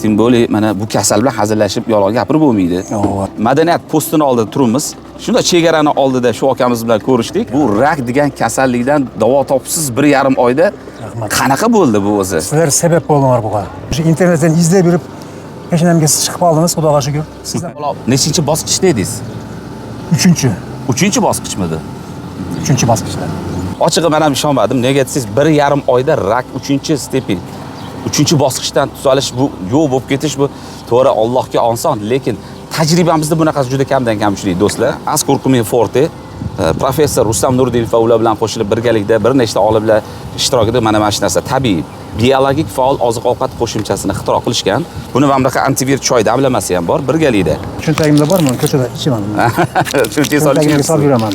Tim bo'li mana bu kasal bilan hazillashib yolg'on gapirib bo'lmaydi. Madaniyat postini oldida turibmiz. Shunda chegarani oldida shu akamiz bilan ko'rishdik. Bu rak degan kasallikdan davo topsiz 1,5 oyda qanaqa bo'ldi bu o'zi? Sizlar sabab bo'ldinglar buga. Shu internetdan izlab yurib, peshanamga siz chiqib oldingiz, Xudoga shukr. Sizlar Nechinchi bosqichda edingiz? 3-chi. 3-bosqichmidi? 3-bosqichda. Ochig'i men ham ishonmadim. Nega desangiz 1,5 oyda rak 3-stepen. 3-bosqichdan tuzalish bu yo'q bo'lib ketish bu to'g'ri Allohga oson, lekin tajribamizda bunaqasi juda kamdan kam uchraydi do'stlar. Askurkumin Forte professor Rustam Nurdinov va ular bilan qo'shilib birgalikda bir nechta olimlar ishtirokida mana shu narsa tabiiy biologik faol oziq-ovqat qo'shimchasini ixtiro qilishgan. Buni mana bunaqa antivir choy damlamasi ham bor birgalikda. Cho'ntagimda bormi? Ko'chada ichaman. Cho'ntaga solib yuraman.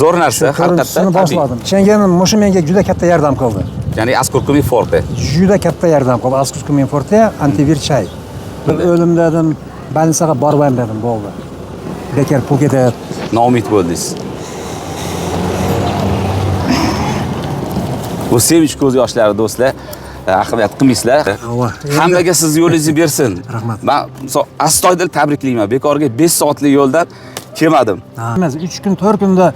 Zo'r narsa, haqiqatdan boshladim. Ishonganim, mushu menga juda katta yordam qildi. Ya'ni Askurkumin Forte. Juda katta yordam qildi. Askurkumin Forte antivir choy. Bir o'lim dedim, больницаga bormayman dedim, bo'ldi. Bekar pul ketadi. Noumid bo'ldingiz. Bu sevinch ko'z yoshlari do'stlar. Ahamiyat qilmaysizlar. Hammaga siz yo'lingizni bersin. Rahmat. Men astoydil tabriklayman. Bekorga 5 soatlik yo'ldan kelmadim. Emas, 3 kun, 4 kunda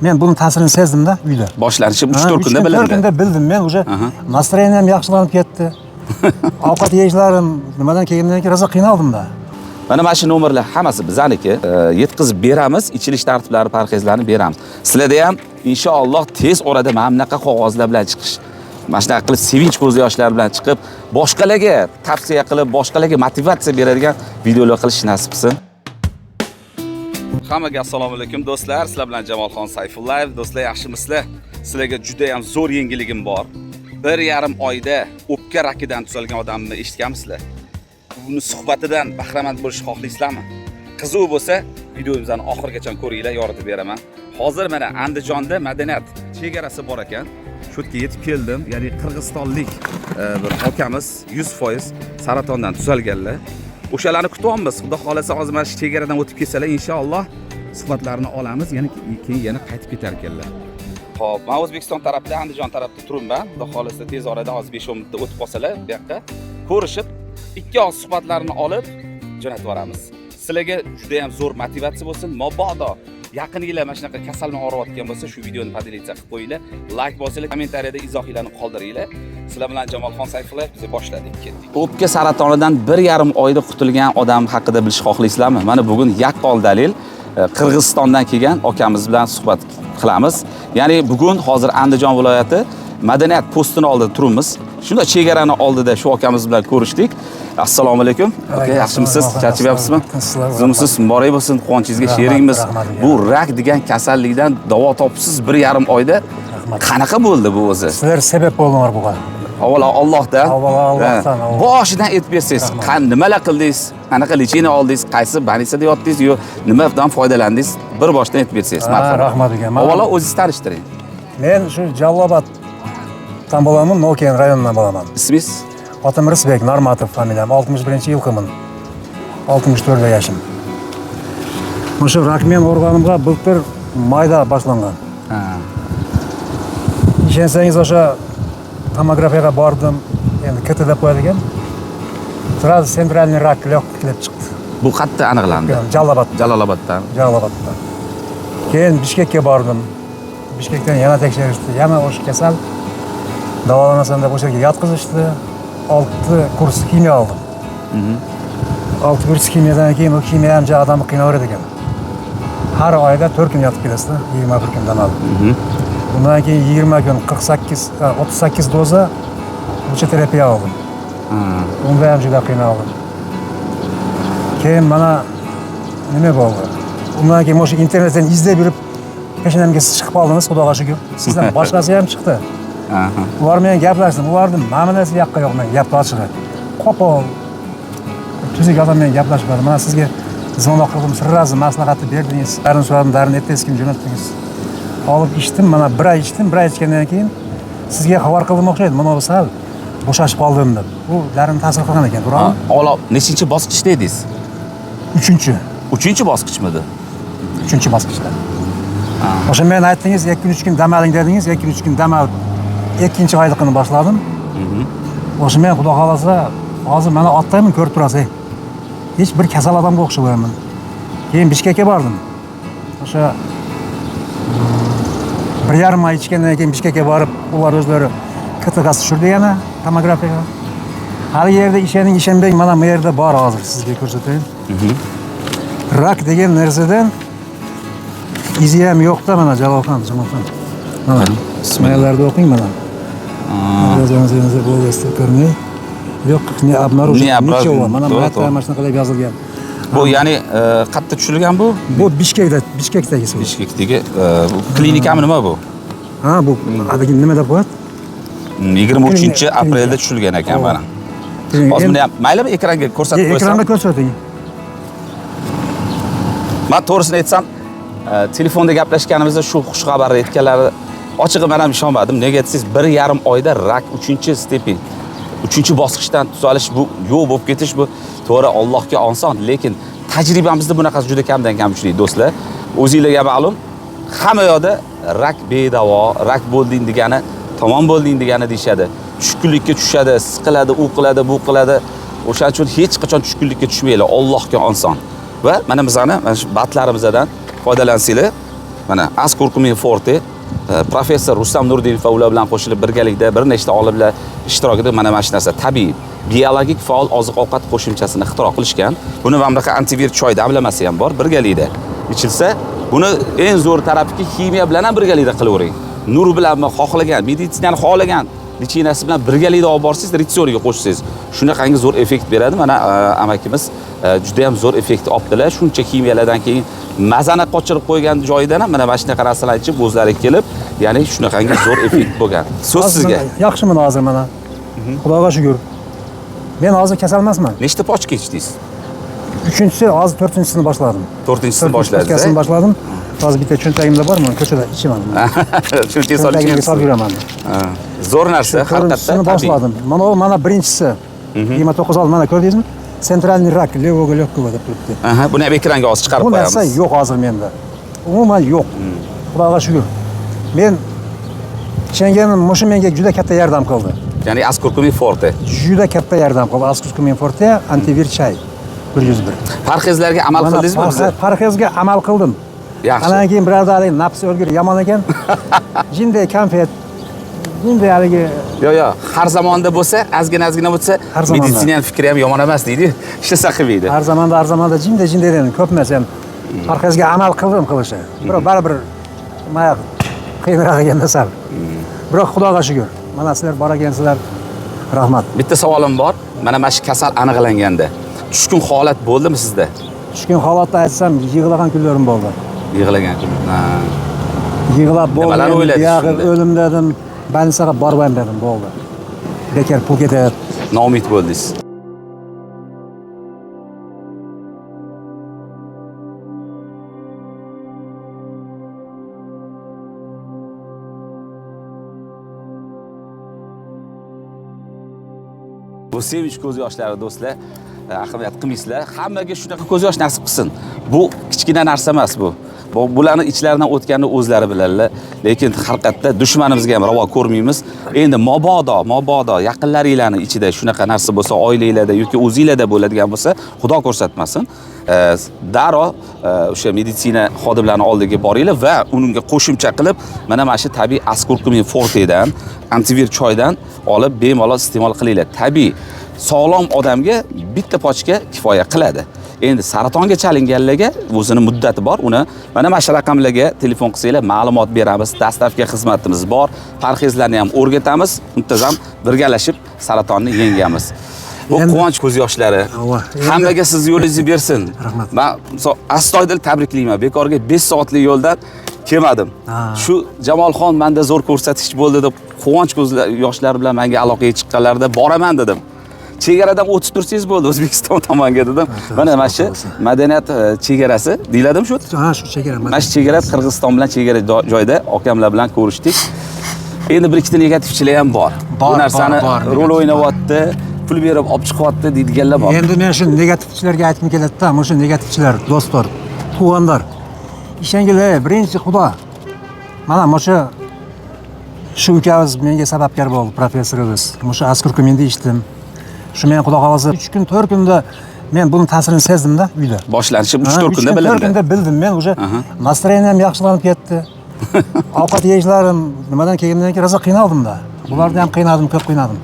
men buni ta'sirini sezdim-da uyda. Boshlanishi 3-4 kunda bilindi. 4 kunda bildim. Men уже настроением yaxshilanib ketdi. Ovqat yeyishlarim nimadan kelgandan keyin rosa qiynaldim-da. Mana shu nomerlar hammasi bizaniki. Yetkazib beramiz, ichilish tartiblari, parhezlarni beramiz. Sizlarda ham inshaalloh tez orada mana bunaqa qog'ozlar bilan chiqish, mana shunaqa qilib sevinch ko'z yoshlari bilan chiqib, boshqalarga tavsiya qilib, boshqalarga motivatsiya beradigan videolar qilish nasib qilsin. Hammaga assalomu alaykum do'stlar. Sizlar bilan Jamolxon Sayfullayev. Do'stlar, yaxshimisizlar? Sizlarga juda ham zo'r yangiligim bor. 1,5 oyda o'pka rakidan tuzalgan odamni eshitganmisizlar? Buni suhbatidan bahramand bo'lishni xohlaysizlarmi? Qiziq bo'lsa, videomizni oxirigacha ko'ringlar, yoritib beraman. Hozir mana Andijonda madaniyat chegarasi bor ekan. Shu yerga yetib keldim. Ya'ni qirg'izistonlik bir akamiz 100% saratondan tuzalganlar. O'shalarni kutyapmiz. Xudo xolasa hozir mana shu chegaradan o'tib kelsalar, inshaalloh suhbatlarini olamiz. Ya'ni keyin yana qaytib ketar ekanlar. Xo'p, men O'zbekiston tarafida, Andijon tarafida turibman. Xudo xolasa tez orada hozir 5-10 minutda o'tib qolsalar, bu yoqqa ko'rishib, ikki oz suhbatlarini olib jo'natib yuboramiz. Sizlarga juda ham zo'r motivatsiya bo'lsin. Mabodo yaqininglar mana shunaqa kasal bilan og'riyotgan bo'lsa, shu videoni podelitsiya qilib qo'yinglar, like bosinglar, kommentariyada izohinglarni qoldiringlar. Sizlar bilan Jamolxon Sayfullayev biz boshladik, ketdik. O'pka saratonidan 1,5 oyda qutulgan odam haqida bilishni xohlaysizlarmi? Mana bugun yaqqol dalil Qirg'izistondan kelgan akamiz bilan suhbat qilamiz. Ya'ni bugun hozir Andijon viloyati madaniyat postini oldida turibmiz. Shunda chegarani oldida shu akamiz bilan ko'rishdik. Assalomu alaykum. Aka, yaxshimisiz? Charchabyapsizmi? Sizmisiz? Muborak bo'lsin, quvonchingizni sherigimiz. Bu rak degan kasallikdan davo topsiz 1,5 oyda qanaqa bo'ldi bu o'zi? Sizlar sabab bo'ldinglar buga. Avvalo Allohdan. Allohdan. Boshidan aytib bersangiz, nimalar qildingiz? Qanaqa lecheniya oldingiz? Qaysi больницада yotdingiz yo nimadan foydalandingiz? Bir boshdan aytib bersangiz. Rahmat aka. Avvalo o'zingizni tanishtiring. Men shu Jaloloboddan bo'laman, Noken rayonidan bo'laman. Ismingiz? Otim Risbek, Normatov familiyam, 61-yil qimin. 64 yoshim. O'sha rak men organimga bultur mayda boshlangan. Ishonsangiz o'sha tomografiyaga bordim, endi KT deb qo'yilgan. Sразу sentralniy rak lyoqqa kelib chiqdi. Bu qayerda aniqlandi? Jaloloboddan. Keyin Bishkekka bordim. Bishkekdan yana tekshirishdi. Yana o'sha kasal davolanasan deb o'sha yerga yotqizishdi. 6 kurs kimyo oldim. 6 kurs kimyodan keyin o kimyo ham odamni qiynaveradi ekan. Har oyda 4 kun yotib kelasiz, 21 kundan olib. Bundan keyin 20 kun 38 doza o'sha terapiya oldim. Unda ham juda qiynaldim. Keyin mana nima bo'ldi? Undan keyin o'sha internetdan izlab yurib, peshanamga siz chiqib oldingiz, Xudoga shukr. Sizdan boshqasi ham chiqdi. Ular bilan gaplashdim. Ularning ma'nolasi yoqqa yo'q men gapni ochig'i. Qo'pol. Tuzuk odam bilan gaplashmadim. Mana sizga ziyonli qildim, sirrazni maslahatni berdingiz. Darin so'radim, darin ertasi kun jo'natdingiz. Olib ichdim, mana 1 oy ichdim. 1 oy ichgandan keyin sizga xabar qildim o'xshaydi. Mana bu sal bo'shashib qoldim deb. Bu darin ta'sir qilgan ekan, to'g'rimi? Avvalo, nechinchi bosqichda edingiz? 3-chi. 3-bosqichmidi? 3-bosqichda. O'sha men aytdingiz, 2-3 kun dam oling dedingiz, 2-3 kun dam olib 2-oyligini boshladim. O'sha men Xudo xolasa hozir mana otdayman, ko'rib turasiz. Hech bir kasal odamga o'xshamayman. Keyin Bishkekka bordim. O'sha 1,5 oy ichgandan keyin Bishkekka borib, ular o'zlari KTG'ga tushirdi yana tomografiyaga. Har yerda ishonmang, mana bu yerda bor hozir sizga ko'rsatayin. Rak degan narsadan izi ham yo'qda mana Jalolxon. Mana ismoillarni o'qing mana. Yozganingizda bo'lsa ko'rmay. Yo'q, ne обнаружен. Nechova, mana bu yerda mana shunaqa deb yozilgan. Bu ya'ni qayerda tushirilgan bu? Bu Bishkekdagi suv. Bishkekdagi klinikami nima bu? Ha, bu adagi nima deb qo'yadi? 23-aprelda tushirilgan ekan mana. Hozir buni ham maylimi ekranga ko'rsatib qo'ysam? Ekranga ko'rsating. Men to'g'risini aytsam, telefonda gaplashganimizda shu xush xabarni aytganlari ochig'i men ham ishonmadim. Nega desangiz, 1,5 oyda rak 3-stepen, 3-bosqichdan tuzalish bu yo'q bo'lib ketish bu to'g'ri Allohga oson, lekin tajribamizda bunaqasi juda kamdan kam uchraydi do'stlar. O'zingizlarga ma'lum, hamma yoqda rak bedavo, rak bo'lding degani, tamom bo'lding degani deyshadi. Tushkunlikka tushadi, siqiladi, u qiladi, bu qiladi. O'shaning uchun hech qachon tushkunlikka tushmanglar, Allohga oson. Va mana bizani mana shu batlarimizdan foydalansanglar, mana Askurkumin Forte professor Rustam Nurdinov va ular bilan qo'shilib birgalikda bir nechta olimlar ishtirokida mana shu narsa tabiiy biologik faol oziq-ovqat qo'shimchasini ixtiro qilishgan. Buni mamlaqa antivir choy damlamasi ham bor, birgalikda ichilsa, buni eng zo'r tarafiki ximiya bilan ham birgalikda qilavering. Nur bilanmi xohlagan, meditsinani xohlagan lichinasi bilan birgalikda olib borsangiz, ratsioniga qo'shsangiz, shunaqangi zo'r effekt beradi. Mana amakimiz juda ham zo'r effekt olibdilar. Shuncha ximiyalardan keyin mazani qochirib qo'ygan joyidan ham mana shunaqa narsalar ichib o'zlari kelib, ya'ni shunaqangi zo'r effekt bo'lgan. So'z sizga. Yaxshimi hozir mana? Xudoga shukr. Men hozir kasal emasman. Nechta pochka ichdingiz? 3-chi, hozir 4-chisini boshladim. 4-chisini boshladingiz. 4-chisini boshladim. Hozir bitta cho'ntagimda bor, men ko'chada ichaman. Cho'ntaga solib solib yuraman. Zo'r narsa, haqiqatdan. Boshladim. Mana birinchisi 29 oy mana ko'rdingizmi? Sentralniy rak, levoga lyokkova deb turibdi. Buni ham ekranga hozir chiqarib qo'yamiz. Bu narsa yo'q hozir menda. Umuman yo'q. Xudoga shukr. Men ishonganim, mushu menga juda katta yordam qildi. Ya'ni Askurkumin Forte. Juda katta yordam qildi. Askurkumin Forte antivir choy 101. Parhezlarga amal qildingizmi siz? Parhezga amal qildim. Yaxshi. Andan keyin birodar nafs o'lgur yomon ekan. Jinday konfet, jinday haligi Yo'q, har zamonda bo'lsa, ozgina bo'lsa, meditsinal fikri ham yomon emas deydi. Ishlasa qilmaydi. Har zamonda jinday dedim, ko'p narsa ham parhezga amal qildim qilishi. Biroq baribir mayaq qiyinroq ekanda sal. Biroq Xudoga shukr. Mana sizlar bor ekansizlar. Rahmat. Bitta savolim bor. Mana shu kasal aniqlanganda tushkun holat bo'ldimi sizda? Tushkun holatda aytsam, yig'lagan kunlarim bo'ldi. Yig'lagan kun. Yig'lab bo'ldim, o'lim dedim, больницаga bormayman dedim, bo'ldi. Bekor pul ketadi. Noumid bo'ldingiz. Bu sevinch ko'z yoshlari do'stlar, ahamiyat qilmaysizlar. Hammaga shunaqa ko'z yosh nasib qilsin. Bu kichkina narsa emas bu. Bularni ichlaridan o'tganini o'zlari biladilar. Lekin haqiqatda dushmanimizga ham ravo ko'rmaymiz. Endi mabodo yaqinlaringlarning ichida shunaqa narsa bo'lsa, oilangizda yoki o'zingizlarda bo'ladigan bo'lsa, Xudo ko'rsatmasin. Darrov o'sha meditsina xodimlarining oldiga boringlar va unga qo'shimcha qilib, mana shu tabiiy Askurkumin Fortedan, antivir choydan olib bemalol iste'mol qilinglar. Tabiiy sog'lom odamga bitta pochka kifoya qiladi. Endi saratonga chalinganlarga o'zini muddati bor. Uni mana shu raqamlarga telefon qilsanglar ma'lumot beramiz. Dastavka xizmatimiz bor. Parhezlarni ham o'rgatamiz. Muntazam birgalashib saratonni yengamiz. Bu quvonch ko'z yoshlari. Hammaga siz yo'lingizni bersin. Rahmat. Men astoydil tabriklayman. Bekorga 5 soatlik yo'ldan kelmadim. Shu Jamolxon menda zo'r ko'rsatish bo'ldi deb quvonch ko'z yoshlari bilan menga aloqaga chiqqanlarida boraman dedim. Chegaradan o'tib tursangiz bo'ldi O'zbekiston tomonga dedim. Mana shu madaniyat chegarasi deyladimi shu? Ha, shu chegara. Mana shu chegara Qirg'iziston bilan chegara joyda akamlar bilan ko'rishdik. Endi bir ikkita negativchilar ham bor. Bu narsani rol o'ynayapti, pul berib olib chiqyapti deydiganlar bor. Endi men shu negativchilarga aytib keladi-da, o'sha negativchilar, do'stlar, tuganlar. Ishoninglar, birinchi Xudo. Mana shu ukamiz menga sababkor bo'ldi, professorimiz. Shu Askurkuminda ichdim. Shu men xudo xolasa 3 kun 4 kunda men buni ta'sirini sezdim-da uyda. Boshlanishi 3-4 kunda 4 bilindi. kunda bildim. Men уже настроением yaxshilanib ketdi. Ovqat yeyishlarim nimadan kelgandan keyin rosa qiynaldim-da. Bularni ham qiynadim, ko'p qiynadim.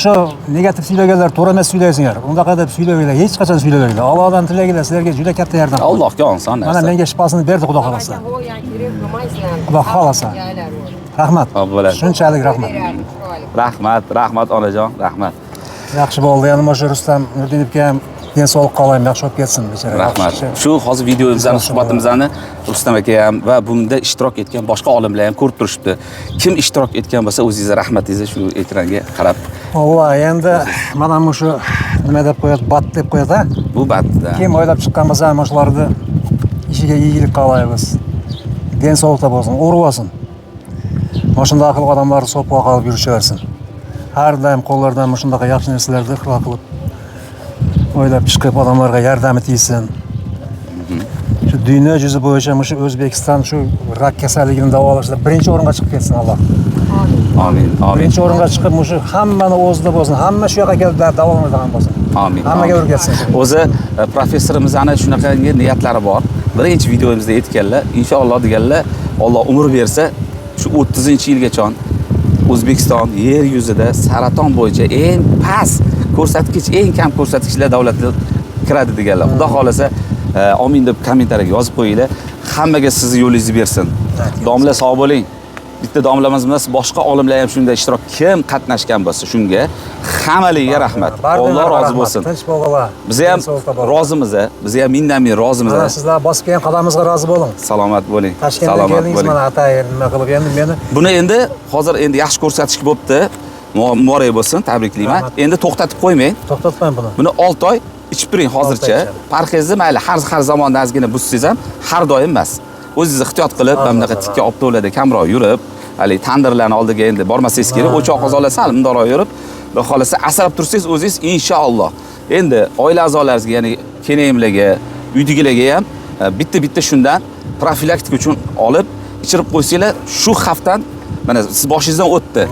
Shu negativ suylaganlar to'g'ri emas suylaysizlar. Undaqa deb suylamaylar, hech qachon suylamaylar. Allohdan tilaganlar sizlarga juda katta yordam. Allohga oson narsa. Mana menga shifosini berdi xudo xolasa. Xudo xolasa. Rahmat. Bo'ladi. Shunchalik rahmat. Rahmat onajon, rahmat. Yaxshi bo'ldi. Yana o'sha Rustam Nurdinovga ham men sog'liq qolayim, yaxshi bo'lib ketsin bechora. Rahmat. Shu hozir videomizni, suhbatimizni Rustam aka ham va bunda ishtirok etgan boshqa olimlar ham ko'rib turishibdi. Kim ishtirok etgan bo'lsa, o'zingiz rahmatingizni shu ekranga qarab. Alloh, endi mana shu nima deb qo'yadi, bat deb qo'yadi. Bu batda. Kim o'ylab chiqqan bo'lsa, mana shularni ishiga iyilik qolaymiz. Den sog'likda bo'lsin, o'rib olsin. Mana shunday qilib odamlar so'pqa qilib yurishaversin. Har doim qo'llaridan mana shunday yaxshi narsalarni qilib o'ylab chiqib odamlarga yordami tegsin. Shu dunyo yuzi bo'yicha shu O'zbekiston shu rak kasalligini davolashda birinchi o'ringa chiqib ketsin Alloh. Amin. Birinchi o'ringa chiqib shu hammani o'zida bo'lsin, hamma shu yoqqa kelib davolanadigan bo'lsin. Amin. Hammaga o'rgatsin. O'zi professorimiz ana shunaqangi niyatlari bor. Birinchi videomizda aytganlar, inshaalloh deganlar, Alloh umr bersa, shu 30-yilgacha O'zbekiston yer yuzida saraton bo'yicha eng past ko'rsatkich, eng kam ko'rsatkichlar davlatlar kiradi deganlar. Xudo xolasa, amin deb kommentariyaga yozib qo'yinglar. Hammaga sizni yo'lingizni bersin. Domla sog' bo'ling. Bitta domlamiz emas, boshqa olimlar ham shunda ishtirok kim qatnashgan bo'lsa, shunga hammaligiga rahmat. Alloh rozi bo'lsin. Tinch bo'linglar. Biz ham rozimiz, biz ham mindan-min rozimiz. Sizlar bosib kelgan qadamimizga rozi bo'ling. Salomat bo'ling. Toshkentdan keldingiz, mana atayin nima qilib endi meni. Buni endi hozir yaxshi ko'rsatkich bo'libdi. Muborak bo'lsin, tabriklayman. Endi to'xtatib qo'ymang. To'xtatmang buni. Buni 6 oy ichib turing hozircha. Parhezni mayli har zamonda ozgina buzsangiz ham har doim emas. O'zingiz ehtiyot qilib, mana bunaqa tikka optolarda kamroq yurib, hali tandirlarni oldiga endi bormasangiz kerak, o'choq qozonlar sal mundoqroq yurib, xudo xolasa asrab tursangiz o'zingiz inshaalloh. Endi oila a'zolaringizga, ya'ni kenayimlarga, uydagilarga ham bitta shundan profilaktika uchun olib ichirib qo'ysanglar, shu xavfdan mana siz boshingizdan o'tdi.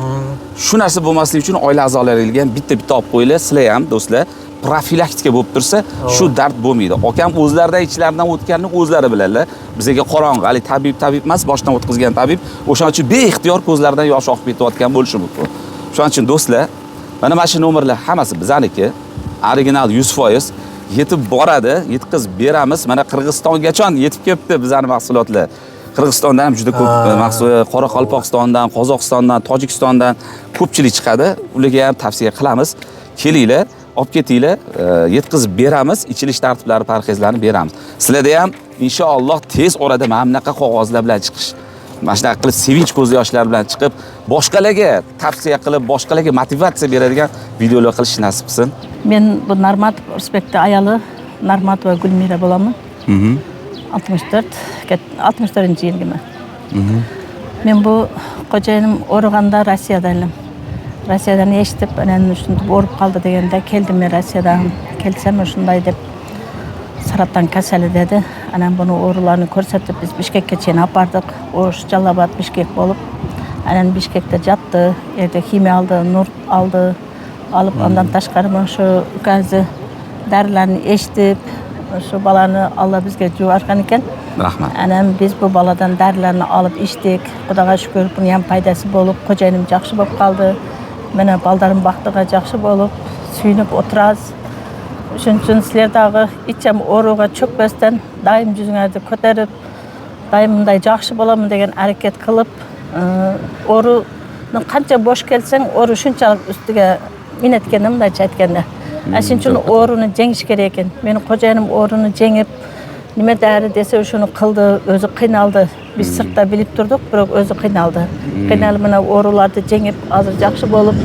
Shu narsa bo'lmasligi uchun oila a'zolaringizga ham bitta olib qo'yinglar, sizlar ham do'stlar. Profilaktika bo'lib tursa, shu dard bo'lmaydi. Akam o'zlaridan ichlaridan o'tganini o'zlari biladilar. Bizga qorong'i, hali tabib emas, boshdan o'tkazgan tabib. O'shaning uchun beixtiyor ko'zlaridan yosh oqib ketayotgan bo'lishi mumkin. Shuning uchun do'stlar, mana shu nomerlar hammasi bizaniki. Original 100% yetib boradi, yetkazib beramiz. Mana Qirg'izistongacha yetib kelibdi bizning mahsulotlar. Qirg'izistondan ham juda ko'p mahsulot, Qoraqalpog'istondan, Qozog'istondan, Tojikistondan ko'pchilik chiqadi. Ularga ham tavsiya qilamiz. Kelinglar, olib ketinglar, yetkazib beramiz, ichilish tartiblari, parhezlarni beramiz. Sizlarda ham inshaalloh tez orada mana bunaqa qog'ozlar bilan chiqish, mana shunaqa qilib sevinch ko'z yoshlari bilan chiqib, boshqalarga tavsiya qilib, boshqalarga motivatsiya beradigan videolar qilish nasib qilsin. Men bu Narmatov Urusbekda ayoli Narmatova Gulmira bo'laman. 64-yilgiman. Men bu xo'jayinim o'rganda Rossiyadanman. Rossiyadan eshitib, ana shunday o'rib qoldi deganda keldim men Rossiyadan. Kelsam shunday deb saratan kasali dedi. Ana buni o'g'rilarni ko'rsatib biz Bishkekka chena apardik. O'sh Jalobod Bishkek bo'lib, ana Bishkekda jatdi. Yerda ximiya oldi, nur oldi. Olib ondan tashqari men shu ukazi darilarni eshitib, shu balani Alloh bizga yuborgan ekan. Rahmat. Ana biz bu baladan darilarni olib ichdik. Xudoga shukr, buni ham foydasi bo'lib, xo'jayinim yaxshi bo'lib qoldi. Mana baldarim baxtiga yaxshi bo'lib, suyunib o'tiramiz. Shuning uchun sizlardagi icham o'ruga cho'kmasdan doim yuzingizni ko'tarib, doim bunday yaxshi bo'laman degan harakat qilib, o'runi qancha bo'sh kelsang, o'ri shunchalik ustiga minatgan bunday aytganda. Shuning uchun o'rini jengish kerak ekan. Meni xo'jayinim o'rini jengib, nima dari desa shuni qildi, o'zi qiynaldi. Biz sirtda bilib turdik, biroq o'zi qiynaldi. Qiynalib mana o'rularni jengib, hozir yaxshi bo'lib,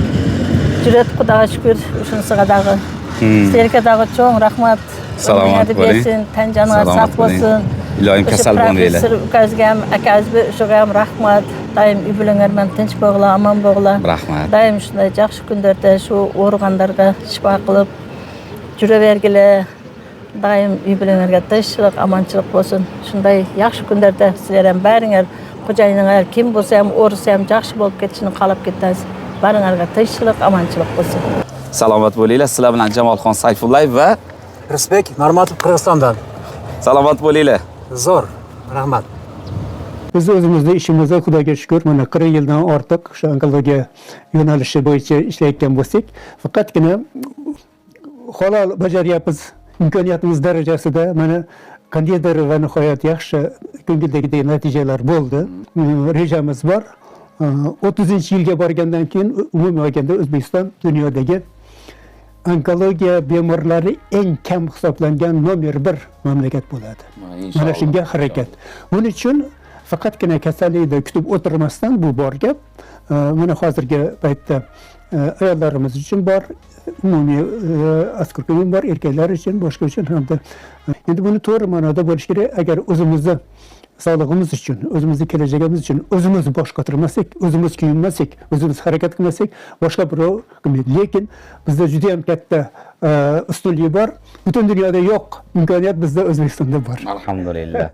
jurat Xudoga shukr, shunisiga dag'i. Sizlarga dag'i cho'ng rahmat. Salomat bo'ling. Tan joniga sog' bo'lsin. Iloyim kasal bo'lmaylar. Ukazga ham, akazga ham rahmat. Doim uy bilan tinch bo'g'la, omon bo'g'la. Rahmat. Doim shunday yaxshi kunlarda shu o'rganlarga shifo qilib juravergilar. Doim uy bilanlarga tinchlik, omonchilik bo'lsin. Shunday yaxshi kunlarda sizlar ham baringlar, xo'jayininglar kim bo'lsa ham, o'risi ham yaxshi bo'lib ketishini qalab ketasiz. Baringlarga tinchlik, omonchilik bo'lsin. Salomat bo'linglar. Sizlar bilan Jamolxon Sayfullayev va Rizbek Normatov Qirg'izistondan. salomat bo'linglar. Zo'r. Rahmat. Biz o'zimizda ishimizda Xudoga shukr, mana 40 yildan ortiq shu onkologiya yo'nalishi bo'yicha ishlayotgan bo'lsak, faqatgina halol bajaryapmiz, imkoniyatimiz darajasida mana qandaydir va nihoyat yaxshi ko'ngildagidek natijalar bo'ldi. Rejamiz bor. 30-yilga borgandan keyin umumiy olganda O'zbekiston dunyodagi onkologiya bemorlari eng kam hisoblangan nomer 1 mamlakat bo'ladi. Mana shunga harakat. Buning uchun faqatgina kasallikni kutib o'tirmasdan bu bor gap. Mana hozirgi paytda ayollarimiz uchun bor, umumiy askorga bor, erkaklar uchun, boshqa uchun hamda. Endi buni to'g'ri ma'noda bo'lish kerak. Agar o'zimizni sog'lig'imiz uchun, o'zimizni kelajagimiz uchun o'zimiz bosh qotirmasak, o'zimiz kuyinmasak, o'zimiz harakat qilmasak, boshqa birov qilmaydi. Lekin bizda juda ham katta ustunlik bor. Butun dunyoda yo'q imkoniyat bizda O'zbekistonda bor. Alhamdulillah.